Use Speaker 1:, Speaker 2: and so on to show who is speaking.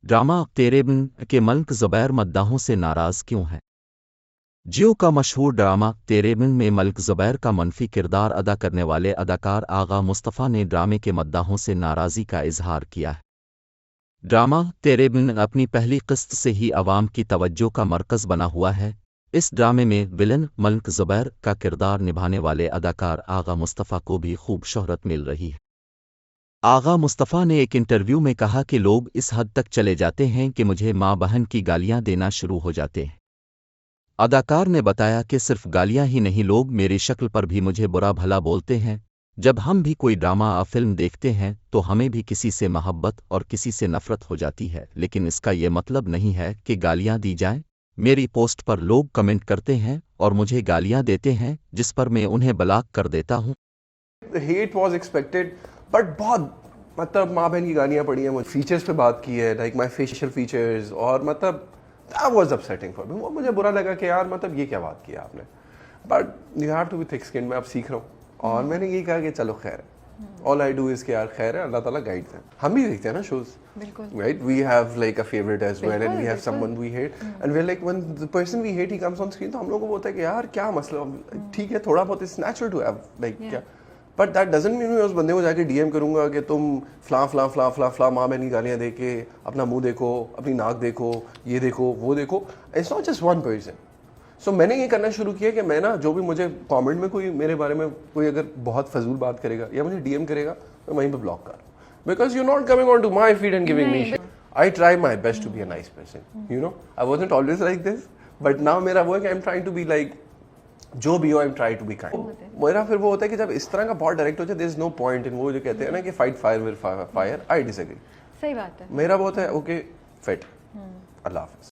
Speaker 1: Drama तेरे बिन के मल्क ज़ुबैर मद्दाहों से नाराज़ क्यों है? जियो का मशहूर ड्रामा तेरे बिन में मल्क ज़ुबैर का मनफी किरदार अदा करने वाले अदाकार आगा मुस्तफ़ा ने ड्रामे के मद्दाहों से नाराज़गी का इजहार किया है। ड्रामा तेरे बिन अपनी पहली किस्त से ही अवाम की तवज्जो का मरकज़ बना हुआ है। इस ड्रामे में विलन मल्क ज़ुबैर का किरदार निभाने वाले अदाकार आगा मुस्तफ़ा को भी खूब शोहरत मिल रही है। आगा मुस्तफ़ा ने एक इंटरव्यू में कहा कि लोग इस हद तक चले जाते हैं कि मुझे माँ बहन की गालियाँ देना शुरू हो जाते हैं। अदाकार ने बताया कि सिर्फ गालियाँ ही नहीं, लोग मेरी शक्ल पर भी मुझे बुरा भला बोलते हैं। जब हम भी कोई ड्रामा या फिल्म देखते हैं तो हमें भी किसी से मोहब्बत और किसी से नफरत हो जाती है, लेकिन इसका ये मतलब नहीं है कि गालियाँ दी जाएं। मेरी पोस्ट पर लोग कमेंट करते हैं और मुझे गालियाँ देते हैं, जिस पर मैं उन्हें ब्लॉक कर देता हूँ।
Speaker 2: हेट वॉज एक्सपेक्टेड, बट बहुत मतलब माँ बहन की गालियाँ पड़ी हैं। मुझे फीचर्स पे बात की है, लाइक माई फेशियल फीचर्स, और मतलब that was upsetting for me. वो मुझे बुरा लगा कि यार मतलब ये क्या बात किया आपने, but you have to be thick skin. मैं अब सीख रहा हूँ और मैंने ये कहा कि चलो खैर है, ऑल आई डू इज के यार खैर है, अल्लाह ताला गाइड्स है। हम भी देखते हैं ना shows, right? We have like a favourite as well and we have someone we hate and we are like when the person we hate he comes on screen, तो हम लोगों को होता है कि यार क्या मसला, ठीक है थोड़ा बहुत it's natural to have like क्या, बट दैट डजंट मीन मैं उस बंदे को जाके डीएम करूंगा कि तुम फ्ला फ्ला फ्ला फ्ला फ्ला माँ बहन की गालियाँ दे के अपना मुंह देखो, अपनी नाक देखो, ये देखो वो देखो। It's not just one person. So मैंने ये करना शुरू किया कि मैं ना, जो भी मुझे कमेंट में कोई मेरे बारे में कोई अगर बहुत फजूल बात करेगा या मुझे डीएम करेगा, मैं वहीं पे ब्लॉक कर, because you not coming on to my feed and giving me shit. I try my best to be a nice person, you know. I wasn't always like this, but now मेरा वो है कि I am trying to be like, जो भी हो I am try to be kind. मेरा फिर वो होता है कि जब इस तरह का बहुत डायरेक्ट हो जाए, there is no point in, वो जो कहते हैं ना कि fight fire with fire, I disagree.
Speaker 3: सही बात है।
Speaker 2: मेरा बहुत है ओके फिट, अल्लाह हाफिज़।